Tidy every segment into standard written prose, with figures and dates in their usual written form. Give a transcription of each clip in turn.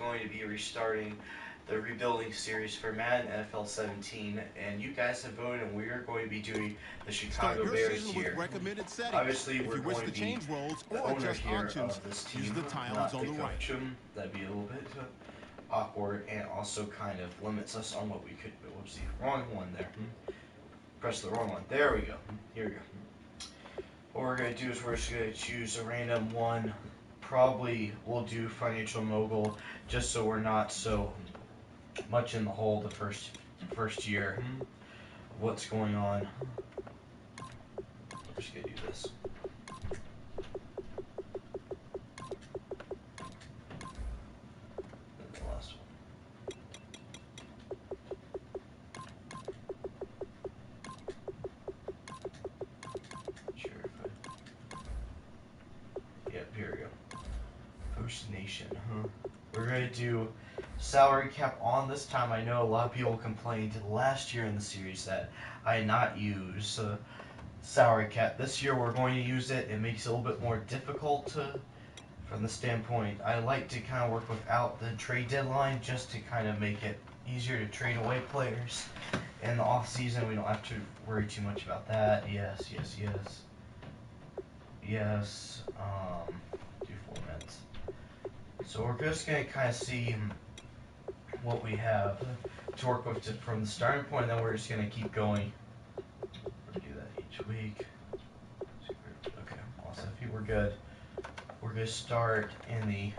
going to be restarting the rebuilding series for Madden NFL 17, and you guys have voted, and we are going to be doing the Start Chicago your Bears season with here. recommended settings. Obviously, If we're you wish going to to be change roles the or owner adjust here options, of this use team, the tiles not on the the right. coach. That'd be a little bit awkward, and also kind of limits us on what we could do. Whoopsie, wrong one there. Press the wrong one. There we go. Here we go. What we're going to do is we're just going to choose a random one. Probably we'll do financial mogul just so we're not so much in the hole the first year. What's going on? We're just going to do this. And the last one. Sure. Yep, here we go. Post Nation, We're going to do salary cap on this time. I know a lot of people complained last year in the series that I not use salary cap. This year we're going to use it. It makes it a little bit more difficult from the standpoint. I like to kind of work without the trade deadline just to kind of make it easier to trade away players. In the off season, we don't have to worry too much about that. Yes. Do formats. So we're just going to kind of see what we have to work with from the starting point, and then we're just going to keep going. We'll do that each week. Okay, awesome. If you were good, we're going to start in the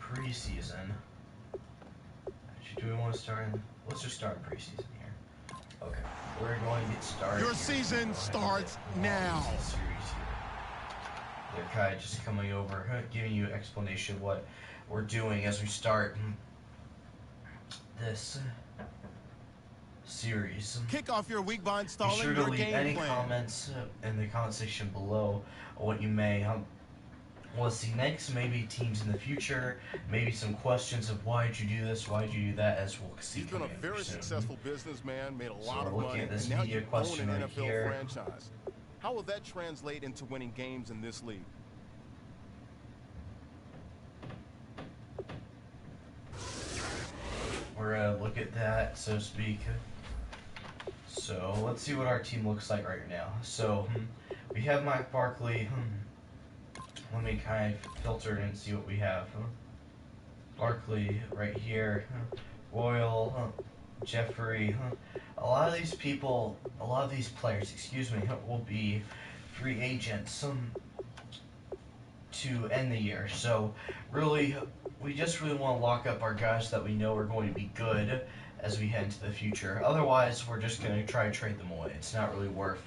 preseason. Actually, do we want to start in? Let's just start in preseason here. Okay, we're going to get started. Your season starts now. They're kind of just coming over, giving you an explanation of what we're doing as we start this series. Kick off your week by Be installing sure to your leave game any plan. comments in the comment section below what you may want to see next, maybe teams in the future, maybe some questions of why did you do this, why did you do that, as we'll see. You've been a very successful businessman, made a lot of we're looking money, at this and now media you own question an right NFL here. franchise. How will that translate into winning games in this league? We're going to look at that, so to speak. So let's see what our team looks like right now. So we have Mike Barkley. Let me kind of filter and see what we have. Barkley right here. Royal, Jeffrey. A lot of these people, a lot of these players, excuse me, will be free agents to end the year. So really, we just really want to lock up our guys that we know are going to be good as we head into the future. Otherwise, we're just going to try to trade them away. It's not really worth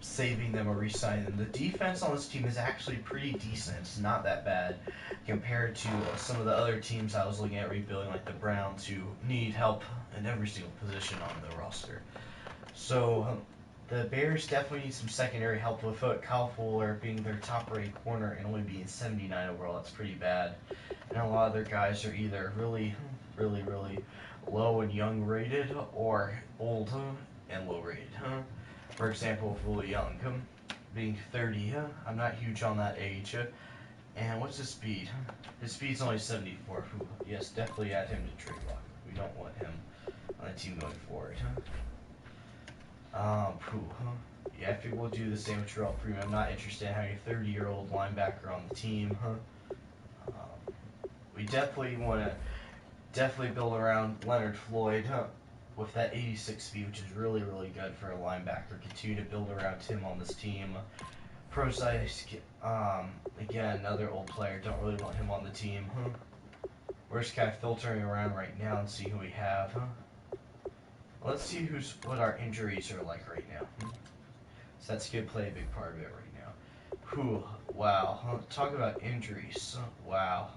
saving them or re-signing them. The defense on this team is actually pretty decent. It's not that bad compared to some of the other teams I was looking at rebuilding, like the Browns, who need help in every single position on the roster. So the Bears definitely need some secondary help with Kyle Fuller being their top-rated corner and only being 79 overall. That's pretty bad. And a lot of their guys are either really low and young rated or old and low rated. For example, Willie Young being 30. I'm not huge on that age. And what's his speed? His speed's only 74. Yes, definitely add him to trade block. We don't want him on the team going forward. Yeah, I think we'll do the same with Terrell Freeman. I'm not interested in having a 30-year-old linebacker on the team. We definitely want to build around Leonard Floyd with that 86 speed, which is really good for a linebacker. Continue to build around him on this team. Procise, again, another old player. Don't really want him on the team. We're just kind of filtering around right now and see who we have. Let's see what our injuries are like right now. So that's going to play a big part of it right now. Wow. Talk about injuries. Wow.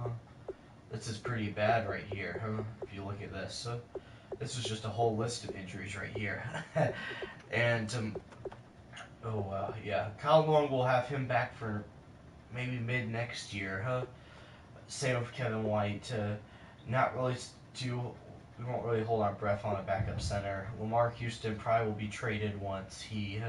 This is pretty bad right here. If you look at this. This is just a whole list of injuries right here. And, yeah. Kyle Long will have him back for maybe mid next year. Same with Kevin White. Not really we won't really hold our breath on a backup center. Lamar Houston probably will be traded once he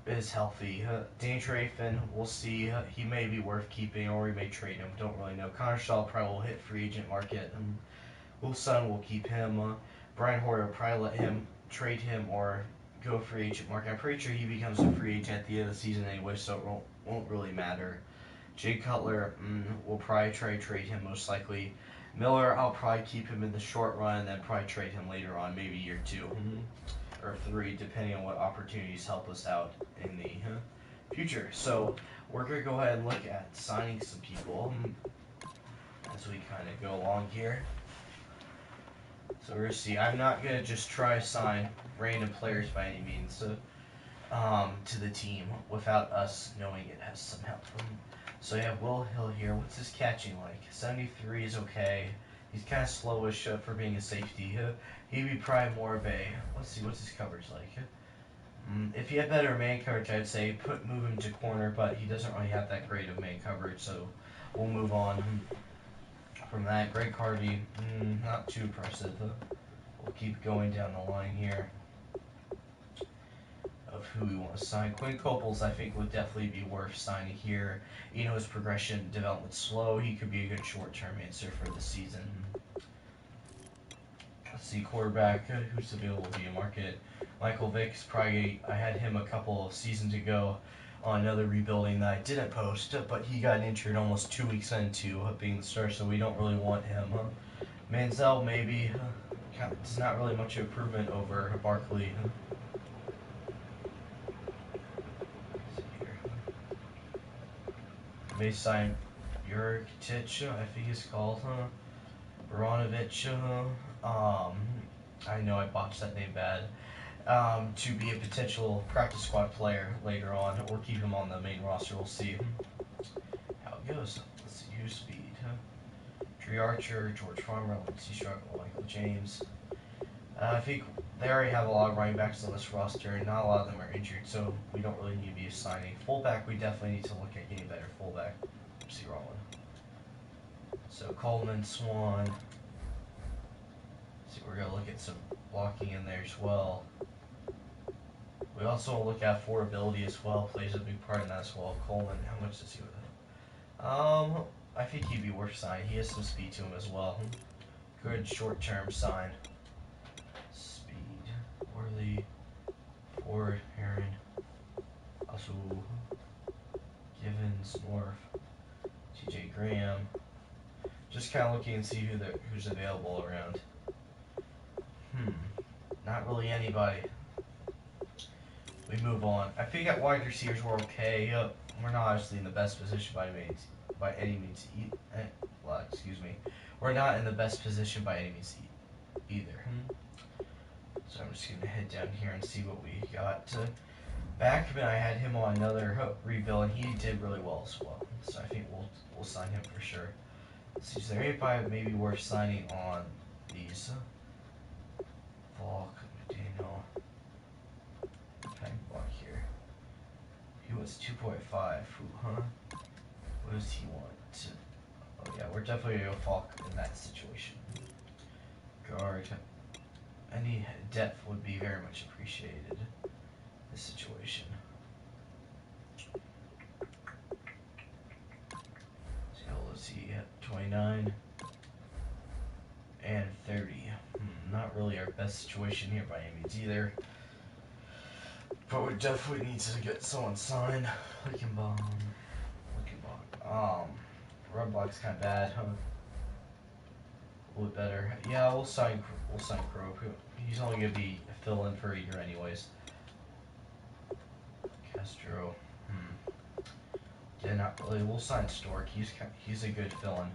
is healthy. Danny Trafin, we'll see. He may be worth keeping, or we may trade him. Don't really know. Connor Shaw probably will hit free agent market. Will Son will keep him. Brian Hoyer will probably let him trade him or go free agent market. I'm pretty sure he becomes a free agent at the end of the season anyway, so it won't really matter. Jay Cutler, we'll probably try to trade him most likely. Miller, I'll probably keep him in the short run and then probably trade him later on, maybe year 2 or 3, depending on what opportunities help us out in the future. So we're going to go ahead and look at signing some people as we kind of go along here. So we're going to see. I'm not going to just try to sign random players by any means to the team without us knowing it has some help. So you have Will Hill here. What's his catching like? 73 is okay. He's kind of slowish for being a safety. He'd be probably more of a, let's see, what's his coverage like? If he had better man coverage, I'd say move him to corner, but he doesn't really have that great of man coverage, so we'll move on from that. Greg Harvey, not too impressive. We'll keep going down the line here of who we want to sign. Quinn Copels, I think, would definitely be worth signing here. You know, his progression development slow. He could be a good short-term answer for the season. Let's see, quarterback, who's available via market. Michael Vick's probably, I had him a couple of seasons ago on another rebuilding that I didn't post, but he got injured almost 2 weeks into being the starter, so we don't really want him. Manziel, maybe. It's not really much improvement over Barkley. May sign Jurkic, I think he's called, Baranovich, I know I botched that name bad, to be a potential practice squad player later on, or keep him on the main roster. We'll see how it goes. Let's see who's speed. Trey Archer, George Farmer, Lindsey Struggle, Michael James. I think they already have a lot of running backs on this roster, and not a lot of them are injured, so we don't really need to be a signing. Fullback, we definitely need to look at getting better fullback. Let's see, wrong one. So Coleman, Swan. See, we're gonna look at some blocking in there as well. We also want to look at affordability as well. Plays a big part in that as well. Coleman, how much does he with it? I think he'd be worth signing. He has some speed to him as well. Good short-term sign. Speed. Worley. Ford. Heron. Also, Givens. North. TJ Graham. Just kind of looking and see who's available around. Not really anybody. We move on. I think at wide receivers we're okay. We're not obviously in the best position by any means. We're not in the best position by any means either. So I'm just gonna head down here and see what we got. Backman, I had him on another rebuild, and he did really well as well. So I think we'll sign him for sure. Let's see, is there anybody maybe worth signing on these? Falk, Daniel. Block here. He was 2.5. Huh? What does he want? Oh yeah, we're definitely gonna go Falk in that situation. Guard. Any depth would be very much appreciated. This situation. So let's see, 29 and 30. Not really our best situation here by any means either. But we definitely need to get someone signed. Lickenbaum. Run block's kind of bad, huh? A little bit better. Yeah, we'll sign Crow. He's only gonna be a fill-in for a year anyways. Castro. Yeah, not really. We'll sign Stork. He's a good fill-in.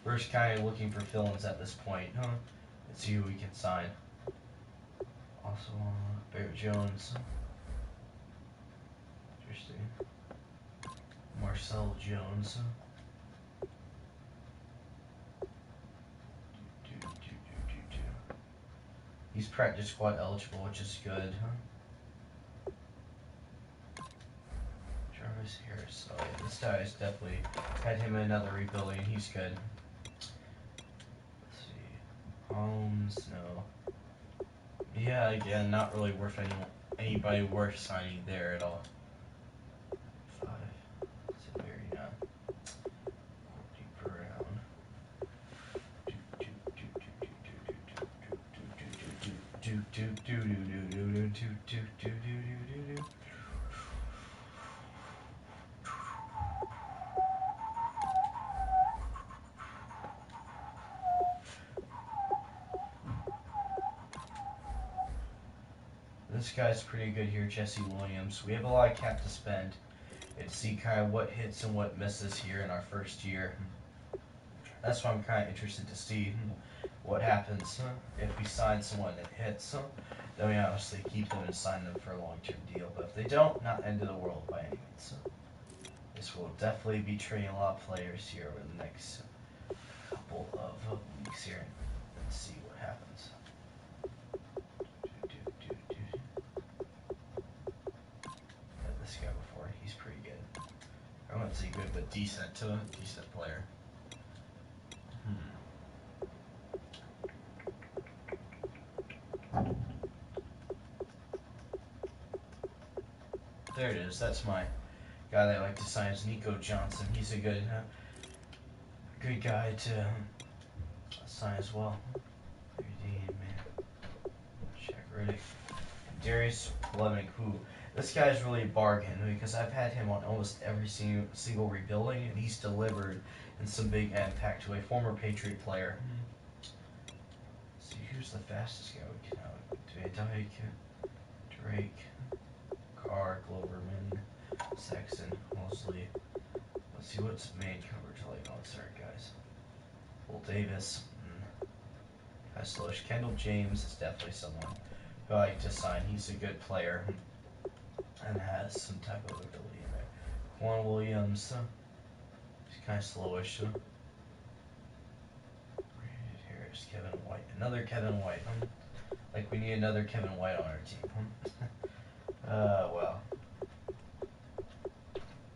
We're just kind of looking for fill-ins at this point, huh? Let's see who we can sign. Also, Barrett Jones. Interesting. Marcel Jones. He's practice squad eligible, which is good, huh? Jarvis Harris. Oh yeah, this guy is definitely had him in another rebuilding. He's good. Let's see. Holmes, no. Yeah, again, not really worth anybody worth signing there at all. 5. Severian. Courtney Brown. This guy's pretty good here, Jesse Williams. We have a lot of cap to spend. And see kind of what hits and what misses here in our first year. That's why I'm kind of interested to see what happens if we sign someone that hits. Then we obviously keep them and sign them for a long-term deal. But if they don't, not end of the world by any means. This will definitely be trading a lot of players here over the next couple of weeks here. Let's see what happens. Had this guy before. He's pretty good. I wouldn't say good, but decent player. There it is. That's my guy that I like to sign is Nico Johnson. He's a good guy to sign as well. Check Riddick. Darius Fleming, who this guy's really a bargain because I've had him on almost every single rebuilding, and he's delivered in some big impact to a former Patriot player. Let's see who's the fastest guy we can have. Van Dyke, Drake, Carr, Gloverman, Sexton, Mosley. Let's see what's main coverage like on certain guys. Will Davis, Slowish. Kendall James is definitely someone who I like to sign. He's a good player and has some type of ability in there. Quan Williams, he's kind of slowish. Here's Kevin White. Another Kevin White. Like we need another Kevin White on our team. Well.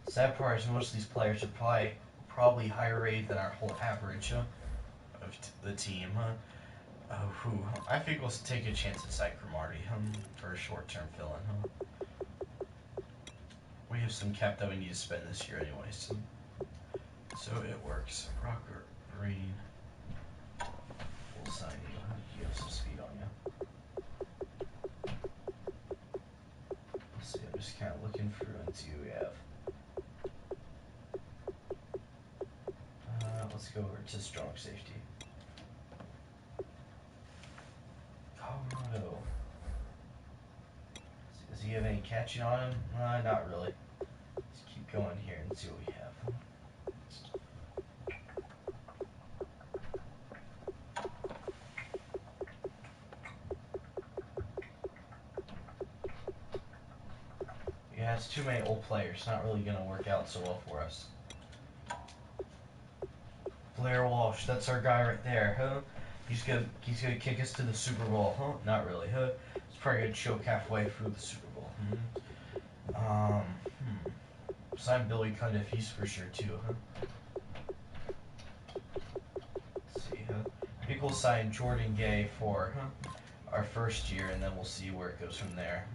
Sad part is most of these players are probably higher rated than our whole average of the team. Who I think we'll take a chance at Cy Cromartie for a short-term fill-in. We have some cap that we need to spend this year anyways. So it works. Rocker Green. We'll sign you. You have some speed on you. Let's see, I'm just kind of looking through and see who we have. Let's go over to strong safety. Colorado. Does he have any catching on him? Not really. Let's keep going here and see what we have. Yeah, it's too many old players. Not really going to work out so well for us. Blair Walsh, that's our guy right there, huh? He's gonna kick us to the Super Bowl, huh? Not really, huh? He's probably gonna choke halfway through the Super Bowl. Sign Billy Cundiff, he's for sure too, huh? Let's see, huh? I think we'll sign Jordan Gay for our first year, and then we'll see where it goes from there.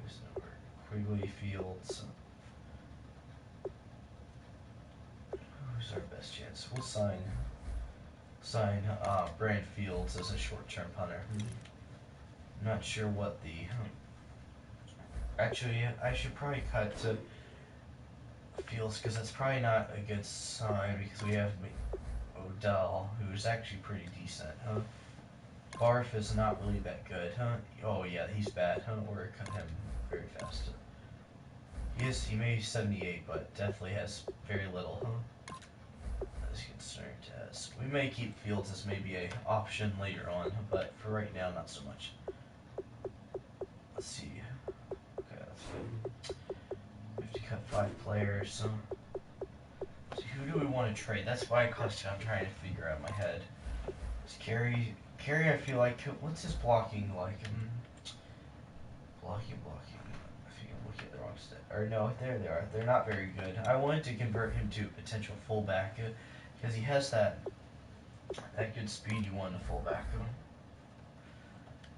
Who's number? Quigley Fields. Who's our best chance? We'll sign Brand Fields as a short-term punter. I'm not sure what the... Actually, I should probably cut to Fields because that's probably not a good sign because we have Odell, who's actually pretty decent, huh? Barf is not really that good, huh? Oh yeah, he's bad, huh? We're gonna cut him very fast. He may be 78, but definitely has very little, huh? As concerned as we may keep Fields as maybe a option later on, but for right now, not so much. Let's see. Okay, that's good. We have to cut 5 players. So who do we want to trade? That's my question. I'm trying to figure out in my head. Is Carey? I feel like what's his blocking like? Blocking. I think I'm looking at the wrong stat. Or no, there they are. They're not very good. I wanted to convert him to a potential fullback because he has that good speed you want in a fullback.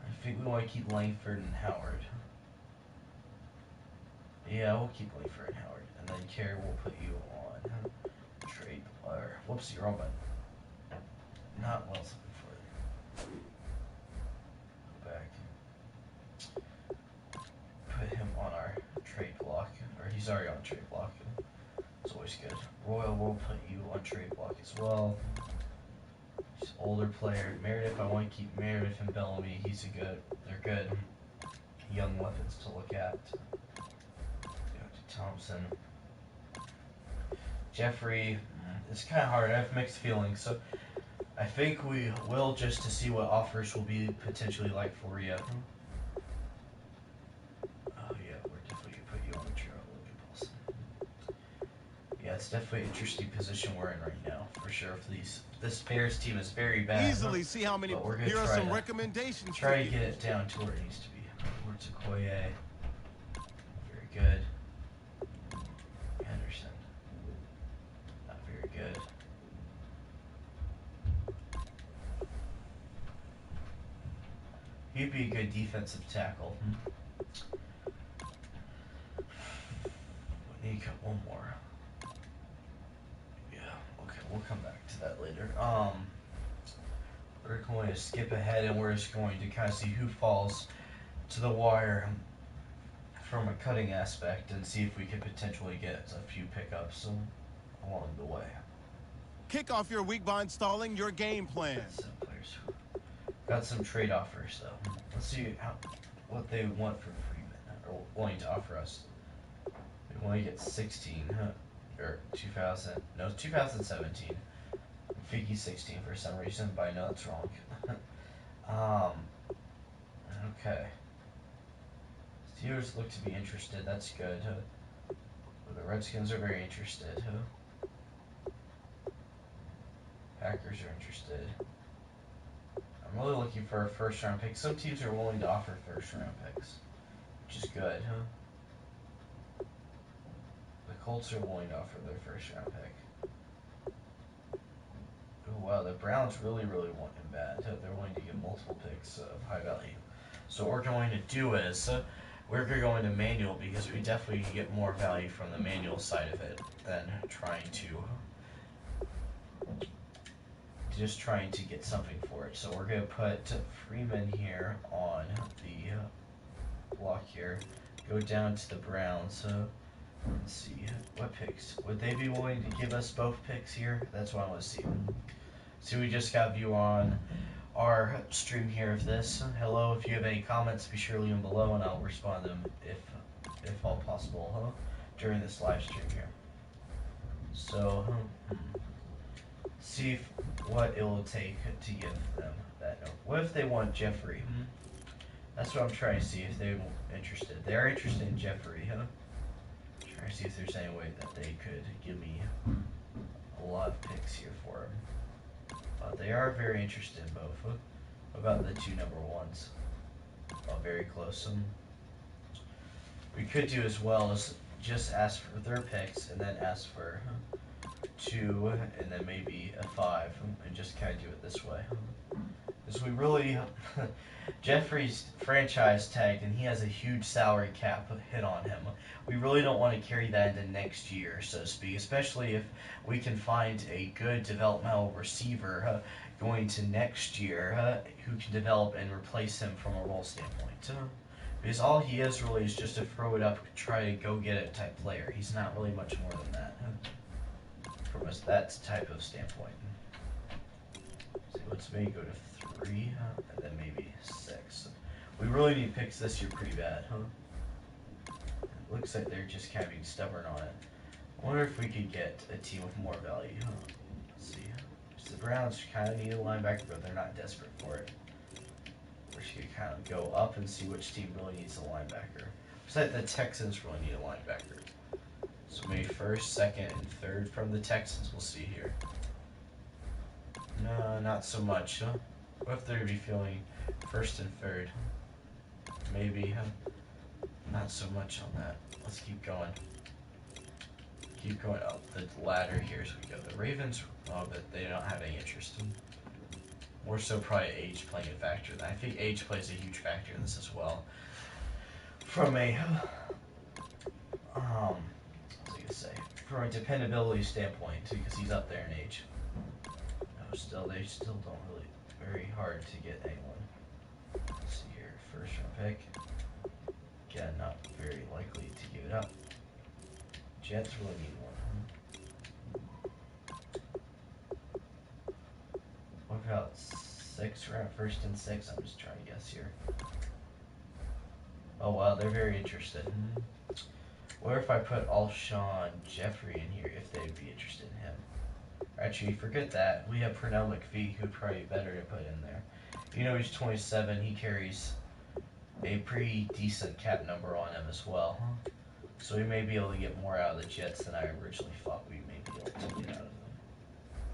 I think we want to keep Langford and Howard. Yeah, we'll keep Langford and Howard. And then Kerry, we'll put you on trade. Or, whoops, you're on button. Not what I was looking for. Go back. Put him on our trade block. Or he's already on trade block. It's always good. Royal, we'll put you on trade block as well. He's an older player. Meredith, I want to keep Meredith and Bellamy. They're good young weapons to look at. Thompson. Jeffrey, it's kind of hard. I have mixed feelings. So I think we will, just to see what offers will be potentially like for you. Oh yeah, we're definitely going to put you on the trail. Yeah, it's definitely an interesting position we're in right now, for sure. This Bears team is very bad. Easily see how many. Here are some recommendations. Try to get it down to where it needs to be. Towards Okoye. Very good. Henderson. Not very good. He'd be a good defensive tackle. We need one more. We'll come back to that later. We're going to skip ahead and we're just going to kind of see who falls to the wire from a cutting aspect and see if we could potentially get a few pickups along the way. Kick off your week by installing your game plan. Some players who got some trade offers though. Let's see what they want from Freeman or willing to offer us. They want to get 16, or 2017. I think he's 16 for some reason, but I know that's wrong. Okay. Steelers look to be interested. That's good. The Redskins are very interested. Packers are interested. I'm really looking for a first-round pick. Some teams are willing to offer first-round picks, which is good. The Colts are willing to offer their first-round pick. Oh, wow, the Browns really want him bad. They're willing to give multiple picks of high value. So what we're going to do is we're going to manual because we definitely get more value from the manual side of it than trying to get something for it. So we're going to put Freeman here on the block here. Go down to the Browns. Let's see, what picks? Would they be willing to give us both picks here? That's what I want to see. See, we just got view on our stream here of this. Hello, if you have any comments, be sure to leave them below and I'll respond to them if all possible, during this live stream here. So, see what it will take to give them that note. What if they want Jeffrey? That's what I'm trying to see if they're interested. They're interested in Jeffrey, Trying to see if there's any way that they could give me a lot of picks here for him. They are very interested in both. What about the two number ones? Very close. We could do as well as just ask for their picks and then ask for 2 and then maybe a 5 and just kind of do it this way. Because we really, Jeffrey's franchise tagged and he has a huge salary cap hit on him. We really don't want to carry that into next year, so to speak, especially if we can find a good developmental receiver going to next year who can develop and replace him from a role standpoint. Because all he is really is just to throw it up, try to go get it type player. He's not really much more than that from that type of standpoint. So let's maybe go to 3 and then maybe 6. We really need picks this year pretty bad, It looks like they're just kind of being stubborn on it. I wonder if we could get a team with more value. Let's see. So the Browns kind of need a linebacker, but they're not desperate for it. We should kind of go up and see which team really needs a linebacker. Looks like the Texans really need a linebacker. So maybe 1st, 2nd, and 3rd from the Texans. We'll see here. No, not so much. What if they'd be feeling 1st and 3rd? Maybe. Not so much on that. Let's keep going. Keep going up the ladder here as we go. The Ravens, but they don't have any interest in. More so probably age playing a factor. I think age plays a huge factor in this as well. From a what was I gonna say? From a dependability standpoint, too, because he's up there in age. No, still they still don't really very hard to get anyone. Let's see here, first round pick. Again, not very likely to give it up. Jets really need one. What about 6th round, 1st and 6th? I'm just trying to guess here. Oh wow, they're very interested. What if I put Alshon Jeffrey in here if they'd be interested in him? Actually, forget that. We have Pernell McPhee, who'd probably be better to put in there. You know, he's 27. He carries a pretty decent cap number on him as well. So we may be able to get more out of the Jets than I originally thought we may be able to get out of them.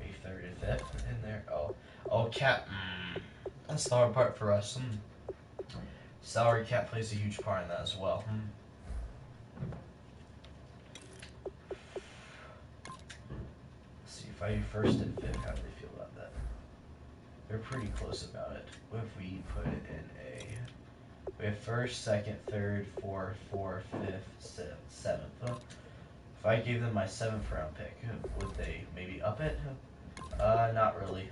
Maybe 3rd and 5th in there. Oh, cap. That's the hard part for us. Salary cap plays a huge part in that as well. Let's see, if I do 1st and 5th, how do they feel about that? They're pretty close about it. What if we put it in we have 1st, 2nd, 3rd, 4th, 5th, 7th. If I gave them my 7th round pick, would they maybe up it? Not really.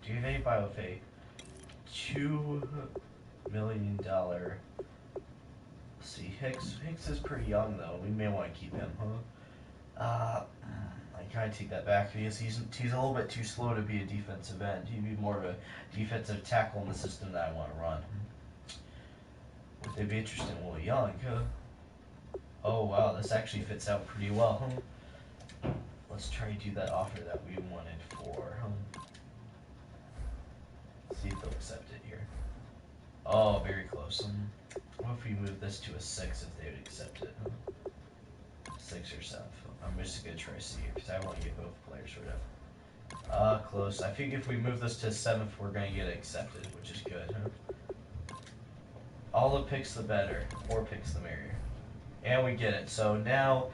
Do you have anybody with a $2 million? Let's see, Hicks is pretty young though. We may want to keep him. I kind of take that back because he's a little bit too slow to be a defensive end. He'd be more of a defensive tackle in the system that I want to run. Would they be interested in Will Young? Oh wow, this actually fits out pretty well. Let's try to do that offer that we wanted for. See if they'll accept it here. Oh, very close. What if we move this to a 6 if they would accept it? 6 or 7. I'm just gonna try to see here because I want to get both players rid of. Close. I think if we move this to 7th, we're gonna get it accepted, which is good. All the picks the better. More picks the merrier. And we get it. So now,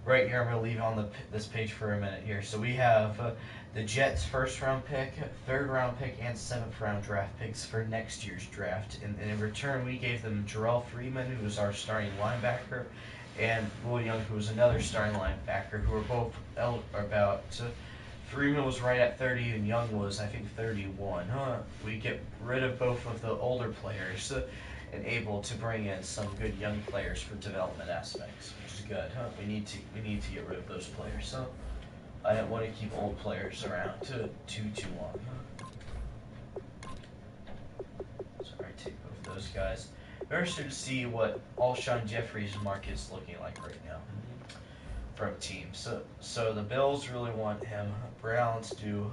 right here, I'm going to leave on this page for a minute here. So we have the Jets' 1st round pick, 3rd round pick, and 7th round draft picks for next year's draft. And in return, we gave them Jarrell Freeman, who was our starting linebacker, and Will Young, who was another starting linebacker, who were both about... Freeman was right at 30, and Young was, I think, 31. We get rid of both of the older players. And able to bring in some good young players for development aspects, which is good. We need to get rid of those players. I don't want to keep old players around too long. So I take both of those guys. Very interested to see what Alshon Jeffrey's market's looking like right now from teams. So the Bills really want him. Browns do.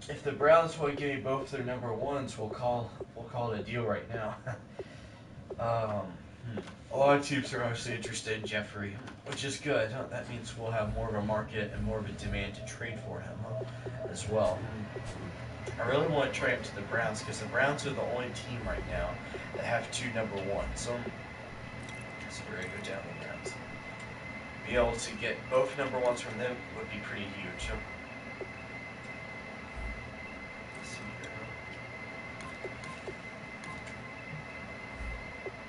If the Browns want to give me both their number 1s, we'll call it a deal right now. A lot of teams are obviously interested in Jeffrey, which is good. That means we'll have more of a market and more of a demand to trade for him as well. I really want to trade him to the Browns because the Browns are the only team right now that have 2 number 1s. So we're going to go down the Browns. Be able to get both number 1s from them would be pretty huge.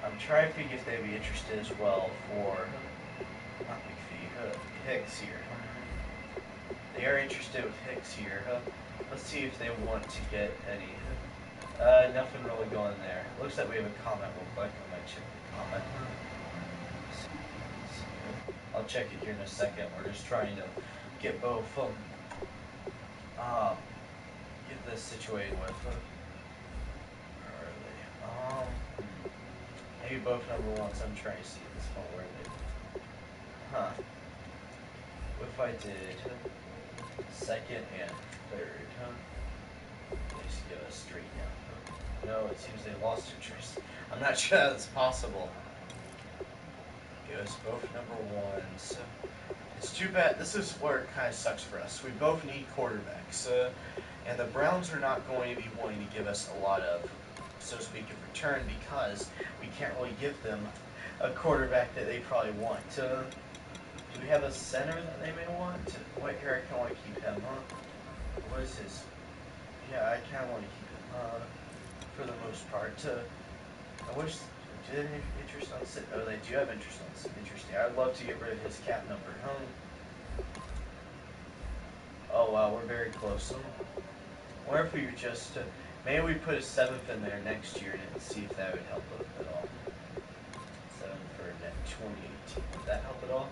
I'm trying to think if they'd be interested as well for not McPhee, Hicks here. They are interested with Hicks here. Let's see if they want to get any. Nothing really going there. Looks like we have a comment real quick. I might check the comment. I'll check it here in a second. We're just trying to get both get this situated with. Where are they? Maybe both number 1s. I'm trying to see this one where they. What if I did 2nd and 3rd? They just give us straight down. No, it seems they lost interest. I'm not sure that's possible. Give us both number 1s. It's too bad. This is where it kind of sucks for us. We both need quarterbacks, and the Browns are not going to be wanting to give us a lot of, so to speak, in return because we can't really give them a quarterback that they probably want. Do we have a center that they may want? Wait, here I can only keep him, What is his? Yeah, I kind of want to keep him for the most part. I wish. Do they have interest on sit? Oh, they do have interest on sit. Interesting. I'd love to get rid of his cap number. Oh wow, we're very close. Or if we were just maybe we put a seventh in there next year and see if that would help at all. Seven for net 2018. Would that help at all?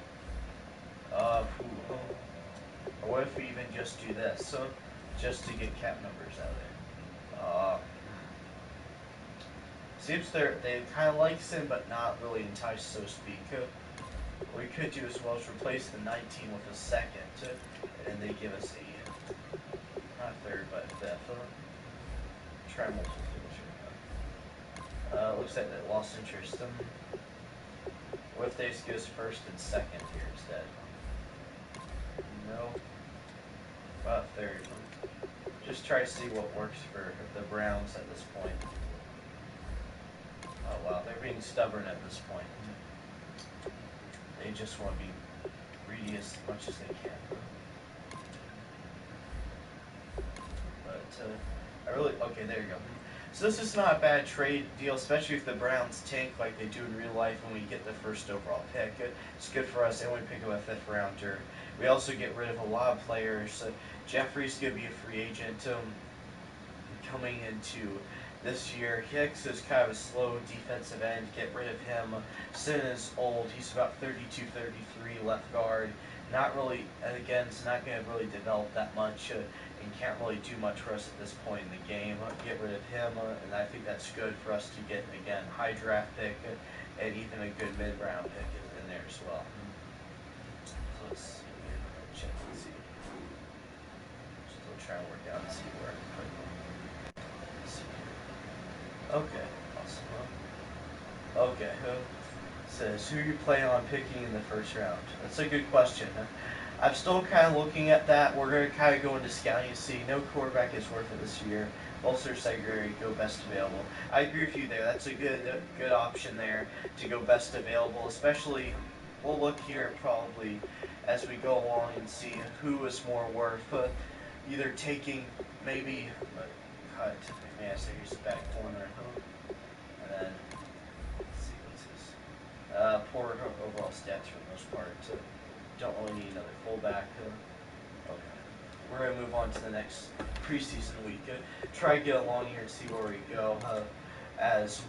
Or what if we even just do this? So just to get cap numbers out there. Seems they kind of like him, but not really enticed, so to speak. What we could do as well is replace the 19 with a second, and then they give us a not third, but fifth. Try multiple filters. Looks like they lost interest. What if they just give us first and second here instead? No. About third. Just try to see what works for the Browns at this point. Oh wow, they're being stubborn at this point. They just want to be greedy as much as they can. But okay, there you go. So this is not a bad trade deal, especially if the Browns tank like they do in real life when we get the first overall pick. It's good for us, and we pick up a fifth rounder. We also get rid of a lot of players. Jeffrey's going to be a free agent coming into this year. Hicks is kind of a slow defensive end. Get rid of him. Sin is old. He's about 32, 33, left guard. Not really, and again, it's not going to really develop that much and can't really do much for us at this point in the game. Get rid of him, and I think that's good for us to get, again, high draft pick and even a good mid-round pick in there as well. So let's see here. Check and see. Still trying to work out and see where I can put them. Okay, awesome. Okay, says, who are you planning on picking in the first round? That's a good question. I'm still kind of looking at that. We're going to kind of go into scouting and see. No quarterback is worth it this year. Bolster secondary, go best available. I agree with you there. That's a good option there to go best available. Especially, we'll look here probably as we go along and see who is more worth either taking maybe cut. Yeah, so here's the back corner. And then, let's see, what's his? Poor overall stats for the most part. Don't really need another fullback. Okay. We're going to move on to the next preseason week. Try to get along here and see where we go as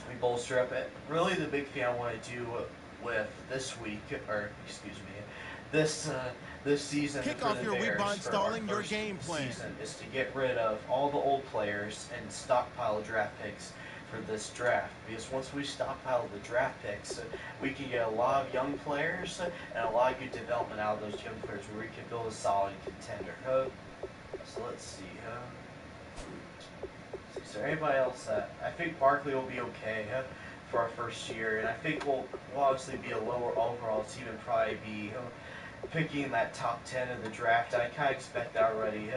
we bolster up. Really, the big thing I want to do with this week, or excuse me, this season Kick for off the your Bears rebound for stalling our your first game plan. season is to get rid of all the old players and stockpile draft picks for this draft. Because once we stockpile the draft picks, we can get a lot of young players and a lot of good development out of those young players where we can build a solid contender. So let's see. Is there anybody else that I think Barkley will be okay for our first year, and I think we'll obviously be a lower overall team and probably be picking that top 10 of the draft. I kind of expect that already.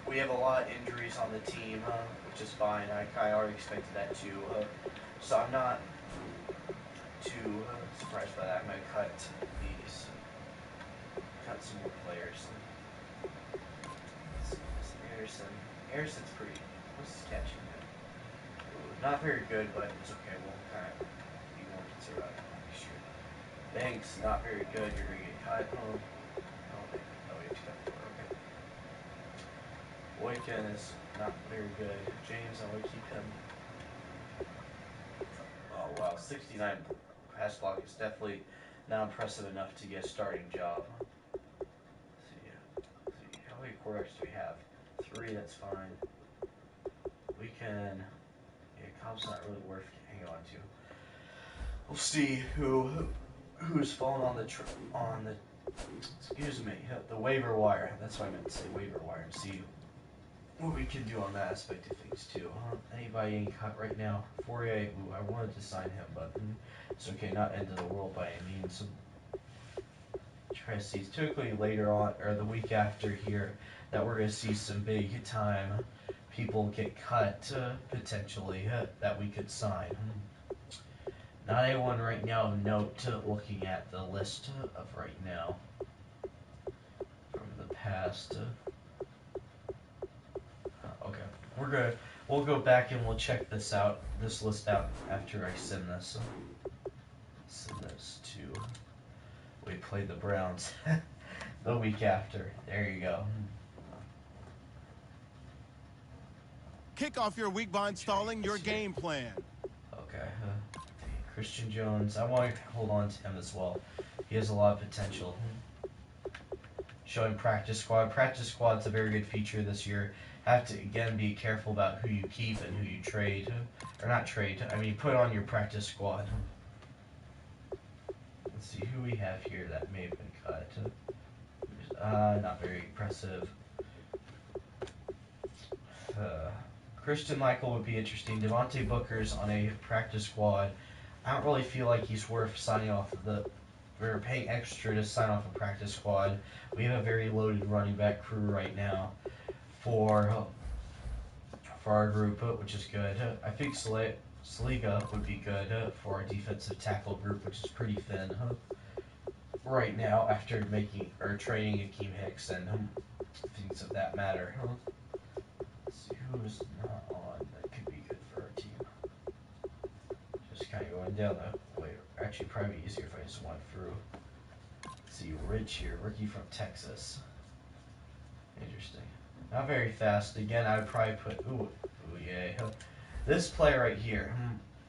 We have a lot of injuries on the team, which is fine. I kind of already expected that too. So I'm not too surprised by that. I'm going to cut some more players. Let's see, Harrison's pretty. What's his catching? Not very good, but it's okay. We'll kind of be more conservative next year. Banks, not very good. You're going to get cut. Oh, we have to cut four. Okay. Boykin is not very good. James, I'm going to keep him. Oh, wow. 69 pass block is definitely not impressive enough to get a starting job. Let's see. How many quarterbacks do we have? 3, that's fine. We can. Yeah, Cobb's not really worth hanging on to. We'll see who's fallen on the excuse me, the waiver wire. That's what I meant to say, waiver wire. And see what we can do on that aspect of things too. Anybody getting cut right now? Fourier. Ooh, I wanted to sign him, but it's okay. Not end of the world by any means. Try to see. Typically later on or the week after here that we're going to see some big time people get cut potentially that we could sign. Not anyone right now of note looking at the list of right now from the past. Okay, we'll go back and we'll check this list out after I send this. Send this to. We play the Browns the week after. There you go. Kick off your week by installing your game plan. Okay. Christian Jones. I want to hold on to him as well. He has a lot of potential. Showing practice squad. Practice squad's a very good feature this year. Have to again be careful about who you keep and who you trade, or not trade. I mean, put on your practice squad. Let's see who we have here that may have been cut. Not very impressive. Christian Michael would be interesting. Devontae Booker's on a practice squad. I don't really feel like he's worth signing off of the. We're paying extra to sign off a practice squad. We have a very loaded running back crew right now for our group, which is good. I think Saliga would be good for our defensive tackle group, which is pretty thin right now after making or trading Akeem Hicks and things of that matter. Let's see who's not on that could be good for our team. Just kind of going down the way. Actually, probably be easier if I just went through. Let's see, Rich here, rookie from Texas. Interesting. Not very fast. Again, I would probably put. Ooh, yeah. This player right here.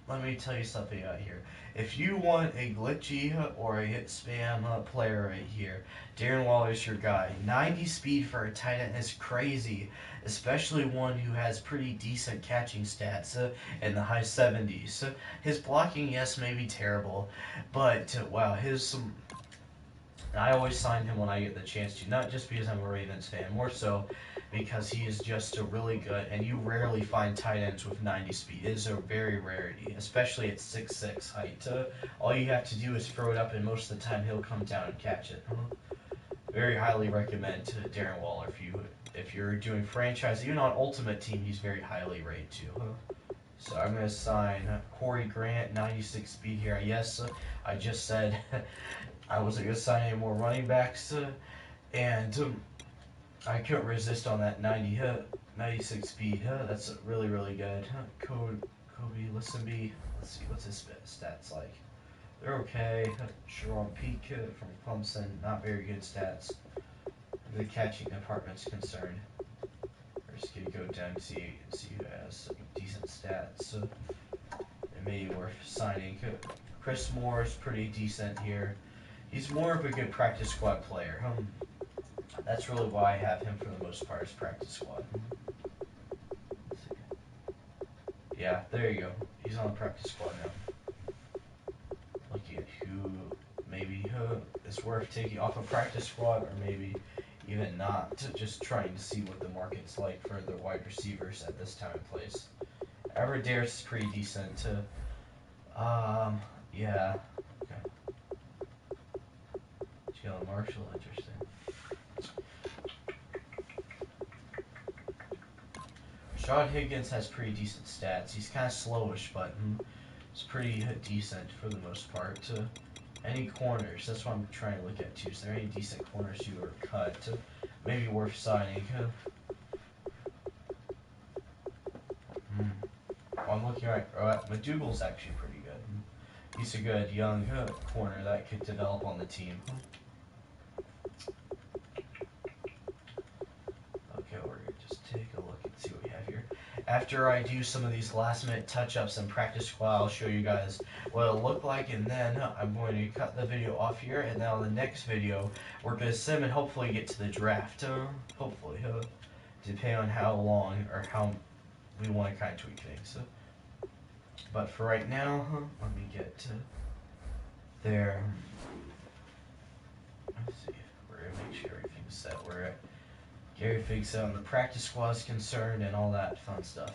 Let me tell you something out here. If you want a glitchy or a hit spam player right here, Darren Waller's your guy. 90 speed for a tight end is crazy, especially one who has pretty decent catching stats in the high 70s. His blocking, yes, may be terrible, but wow, I always sign him when I get the chance to, not just because I'm a Ravens fan, more so because he is just a really good, and you rarely find tight ends with 90 speed. It is a very rarity, especially at 6'6" height. All you have to do is throw it up, and most of the time he'll come down and catch it. Very highly recommend to Darren Waller if you're doing franchise, even on Ultimate Team, he's very highly rated too. So I'm going to sign Corey Grant, 96 speed here. Yes, I just said I wasn't going to sign any more running backs, and I couldn't resist on that 96 speed. That's really, really good. Kobe Listenby, let's see, what's his stats like? They're okay. Sharon Peak from Clemson, not very good stats. The catching department's concerned. We're just going to go down and see who has decent stats. It may be worth signing. Chris Moore is pretty decent here. He's more of a good practice squad player. That's really why I have him for the most part as practice squad. Yeah, there you go. He's on the practice squad now. Looking at who maybe is worth taking off a practice squad, or maybe even not. Just trying to see what the market's like for the wide receivers at this time and place. Everdair's is pretty decent. Yeah. Okay. Jalen Marshall, interesting. Rashad Higgins has pretty decent stats. He's kind of slowish, but it's pretty decent for the most part. Any corners? That's what I'm trying to look at too. Is there any decent corners who are cut? Maybe worth signing. I'm looking right. McDougal's actually pretty good. He's a good young corner that could develop on the team. Okay, we're gonna just take a look and see what we have here. After I do some of these last minute touch-ups and practice squad, I'll show you guys what it'll look like, and then I'm going to cut the video off here, and then on the next video, we're going to sim and hopefully get to the draft. Hopefully, depending on how long or how we want to kind of tweak things. But for right now, let me get there. Let's see. We're going to make sure everything's set. We're at Gary Fig's on the practice squad is concerned and all that fun stuff.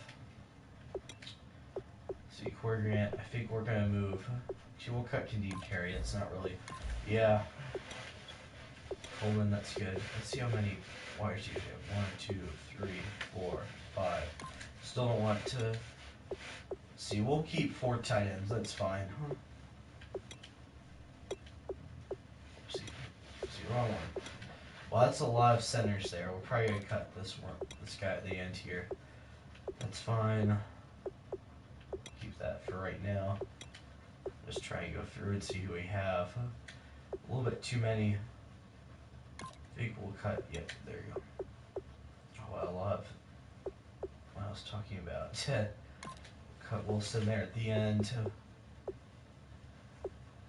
See, Corey Grant, I think we're going to move. Actually, we'll cut Kandib Carey. That's not really. Yeah. Coleman, that's good. Let's see how many wires you have. 1, 2, 3, 4, 5. Still don't want to. See, we'll keep 4 tight ends. That's fine. See, wrong one. Well, that's a lot of centers there. We're probably gonna cut this guy at the end here. That's fine. Keep that for right now. Just try and go through and see who we have. A little bit too many. I think we'll cut. Yep, there you go. Oh, I love what I was talking about. Cut Wilson there at the end.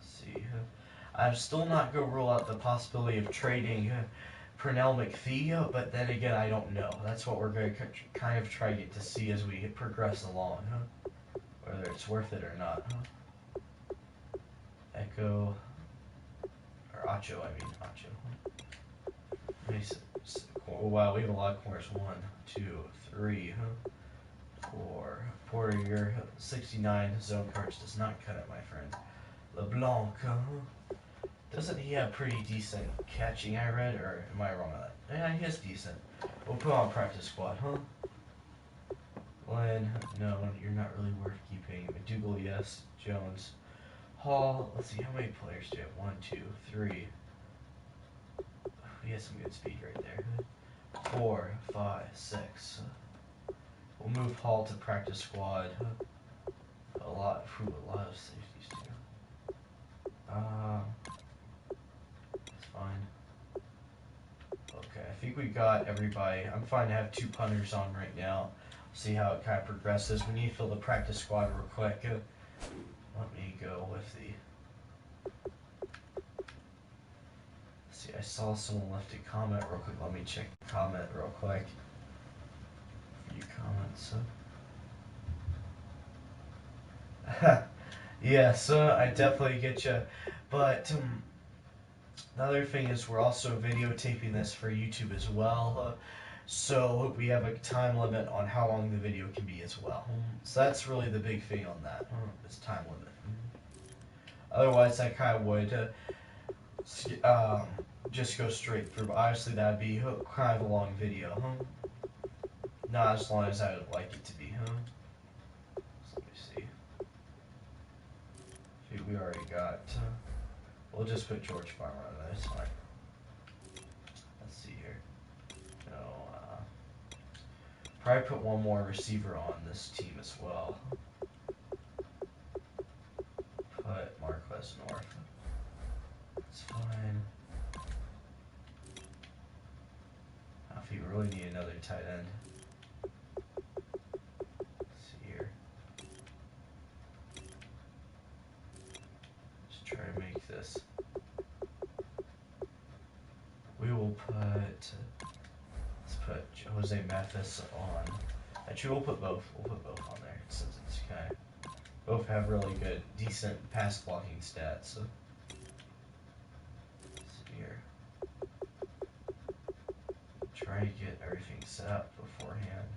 See. I'm still not going to rule out the possibility of trading Pernell McPhee, but then again, I don't know. That's what we're going to kind of try to get to see as we progress along, whether it's worth it or not. Echo, or Acho, I mean, Acho. Oh, wow, we have a lot of corners. 1, 2, 3, 4. Porter, your 69 zone cards does not cut it, my friend. LeBlanc, doesn't he have pretty decent catching, I read, or am I wrong on that? Yeah, he is decent. We'll put on practice squad, Glenn, no, you're not really worth keeping. McDougal, yes. Jones. Hall, let's see, how many players do you have? 1, 2, 3. He has some good speed right there. 4, 5, 6. We'll move Hall to practice squad. A lot of safeties too. That's fine. Okay, I think we got everybody. I'm fine to have 2 punters on right now. See how it kind of progresses. We need to fill the practice squad real quick. Let me go with the... See, I saw someone left a comment real quick. Let me check the comment real quick. A few comments. Yes, I definitely get you. But the other thing is we're also videotaping this for YouTube as well. So we have a time limit on how long the video can be as well. So that's really the big thing on that. It's time limit. Otherwise, I kind of would just go straight through. Obviously, that would be kind of a long video. Not as long as I would like it to be. So let me see. We already got. We'll just put George Farmer on there. That's fine. Let's see here. No. Probably put one more receiver on this team as well. Put Marquez North. That's fine. I think we really need another tight end. Let's see here. Just try to make this. We will put. Let's put Jose Mathis on. Actually, we'll put both. We'll put both on there since it's kind of both have really good, decent pass blocking stats. So. Here. Try to get everything set up beforehand.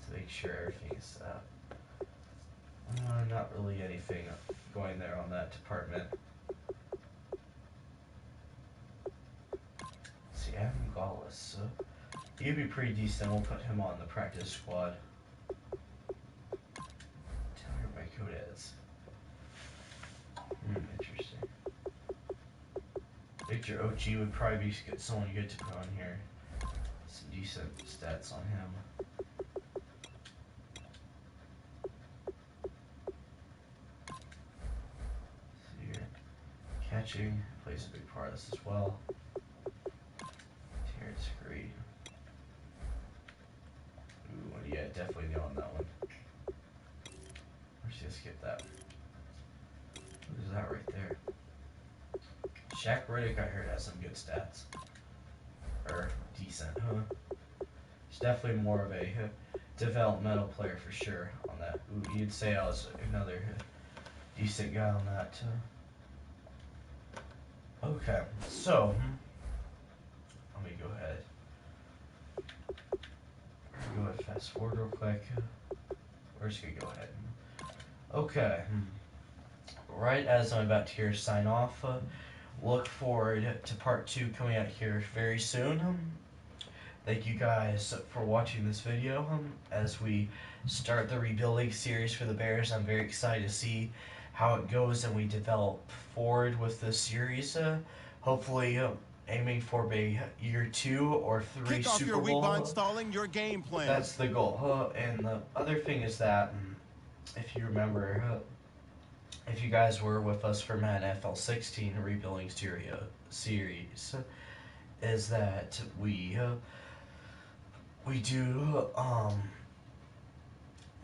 To make sure everything is set up. Not really anything going there on that department. Let's see, Adam Gallus. So he'd be pretty decent. We'll put him on the practice squad. Tell me what my code is. Interesting. Victor OG would probably be someone good to put on here. Some decent stats on him. See here. Catching plays a big part of this as well. Terrence Green. Ooh, yeah, definitely no on that one. Let's just skip that. What is that right there? Shaq Riddick, I heard, has some good stats. Or decent, He's definitely more of a developmental player for sure on that. Ooh, you'd say I was another decent guy on that. Okay, so let me go ahead. Go ahead, fast forward real quick. We're just gonna go ahead. Okay. Right as I'm about to hear sign off, look forward to part 2 coming out here very soon. Thank you guys for watching this video as we start the rebuilding series for the Bears. I'm very excited to see how it goes and we develop forward with this series. Hopefully, aiming for a year 2 or 3 Kick off Super your weak by Bowl. installing your game plan. That's the goal. And the other thing is that, if you remember, if you guys were with us for Madden NFL 16 Rebuilding series, is that we do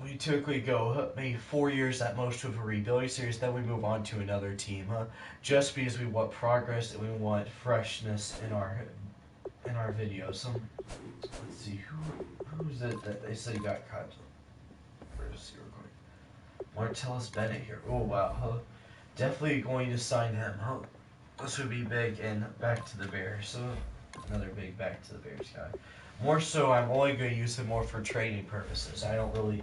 we typically go maybe 4 years at most with a rebuilding series, then we move on to another team, just because we want progress and we want freshness in our videos. Let's see who's it that they said got cut. Where's the recording? Martellus Bennett here. Oh wow, definitely going to sign him. This would be big. And back to the Bears. Another big back to the Bears guy. More so, I'm only going to use him more for training purposes. I don't really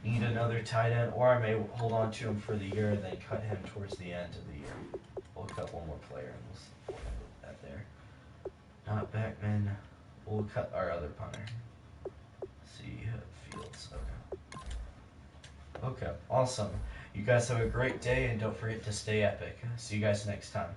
need another tight end, or I may hold on to him for the year and then cut him towards the end of the year. We'll cut one more player and we'll put that there. Not Beckman. We'll cut our other punter. See, Fields. Okay. Okay, awesome. You guys have a great day and don't forget to stay epic. See you guys next time.